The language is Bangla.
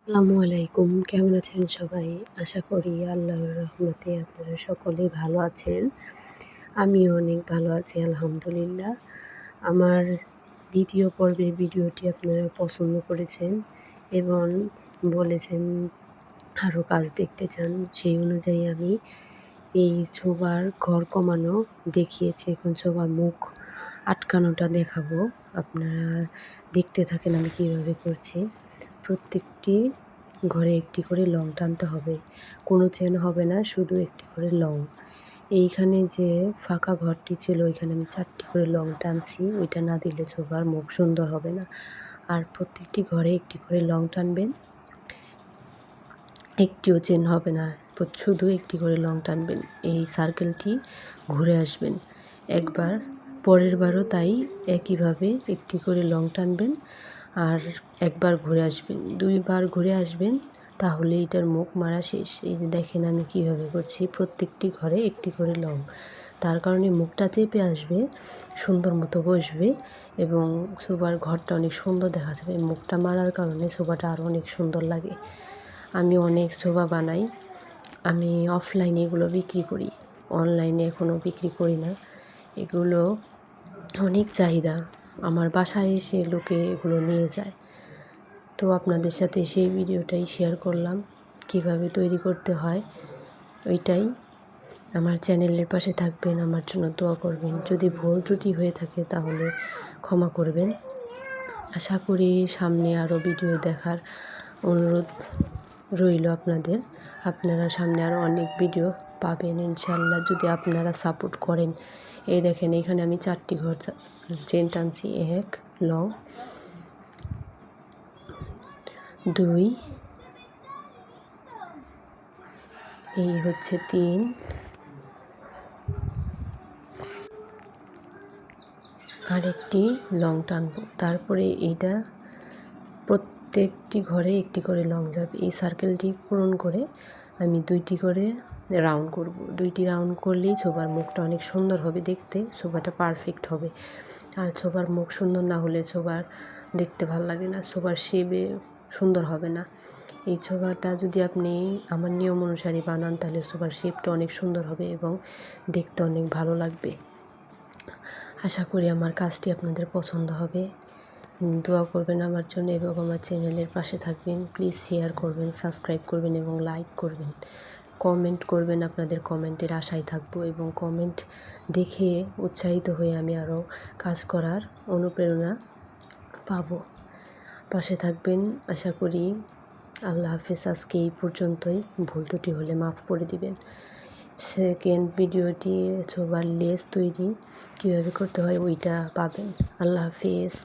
আসসালামু আলাইকুম, কেমন আছেন সবাই? আশা করি আল্লাহর রহমতে আপনারা সকলেই ভালো আছেন। আমিও অনেক ভালো আছি আলহামদুলিল্লাহ। আমার দ্বিতীয় পর্বের ভিডিওটি আপনারা পছন্দ করেছেন এবং বলেছেন আরও কাজ দেখতে চান। সেই অনুযায়ী আমি এই ছোবার ঘর কমানো দেখিয়েছি। এখন ছোবার মুখ আটকানোটা দেখাবো। আপনারা দেখতে থাকেন আমি কীভাবে করছি। প্রত্যেকটি ঘরে একটি করে লং টানতে হবে, কোনো চেন হবে না, শুধু একটি করে লং। এইখানে যে ফাঁকা ঘরটি ছিল ওইখানে আমি 4টি করে লং টানছি, ওইটা না দিলে ছোবার মুখ সুন্দর হবে না। আর প্রত্যেকটি ঘরে একটি করে লং টানবেন, একটিও চেন হবে না, শুধু একটি করে লং টানবেন। এই সার্কেলটি ঘুরে আসবেন একবার, পরের বারও তাই একইভাবে একটি করে লং টানবেন আর একবার ঘুরে আসবেন, 2বার ঘুরে আসবেন, তাহলে এটার মুখ মারা শেষ। এই যে দেখেন আমি কিভাবে করছি, প্রত্যেকটি ঘরে একটি করে লং, তার কারণে মুখটা চেপে আসবে, সুন্দর মতো বসবে এবং সোফার ঘরটা অনেক সুন্দর দেখা যাবে। মুখটা মারার কারণে সোফাটা আরও অনেক সুন্দর লাগে। আমি অনেক সোফা বানাই, আমি অফলাইনে এগুলো বিক্রি করি, অনলাইনে এখনও বিক্রি করি না। এগুলো অনেক চাহিদা, আমার বাসায় এসে লোকে এগুলো নিয়ে যায়। তো আপনাদের সাথে সেই ভিডিওটাই শেয়ার করলাম, কিভাবে তৈরি করতে হয় ওইটাই। আমার চ্যানেলের পাশে থাকবেন, আমার জন্য দোয়া করবেন। যদি ভুল ত্রুটি হয়ে থাকে তাহলে ক্ষমা করবেন। আশা করি সামনে আরও ভিডিও দেখার অনুরোধ রইল আপনাদের। আপনারা সামনে আরও অনেক ভিডিও পাবেন ইনশাল্লাহ, যদি আপনারা সাপোর্ট করেন। এই দেখেন এখানে আমি 4টি ঘর চেন টানছি, 1 লং, 2, এই হচ্ছে 3, আর একটি লং টানবো। তারপরে এইটা প্রত্যেকটি ঘরে একটি করে লং যাবে। এই সার্কেলটি পূরণ করে আমি 2টি করে রাউন্ড করব। 2টি রাউন্ড করলেই ছোবার মুখটা অনেক সুন্দর হবে দেখতে, ছোবাটা পারফেক্ট হবে। আর ছোবার মুখ সুন্দর না হলে ছোবার দেখতে ভালো লাগে না, ছোবার শেপে সুন্দর হবে না। এই ছোবাটা যদি আপনি আমার নিয়ম অনুসারে বানান তাহলে ছোবার শেপটা অনেক সুন্দর হবে এবং দেখতে অনেক ভালো লাগবে। আশা করি আমার কাজটি আপনাদের পছন্দ হবে। দোয়া করবেন আমার জন্য এবং আমার চ্যানেলের পাশে থাকবেন। প্লিজ শেয়ার করবেন, সাবস্ক্রাইব করবেন এবং লাইক করবেন, কমেন্ট করবেন। আপনাদের কমেন্টের আশায় থাকবো এবং কমেন্ট দেখে উৎসাহিত হয়ে আমি আরও কাজ করার অনুপ্রেরণা পাবো। পাশে থাকবেন আশা করি। আল্লাহ হাফেজ। আজকে এই পর্যন্তই, ভুল ত্রুটি হলে মাফ করে দিবেন। সেকেন্ড ভিডিওটি ছোবার লেস তৈরি কীভাবে করতে হয় ওইটা পাবেন। আল্লাহ হাফেজ।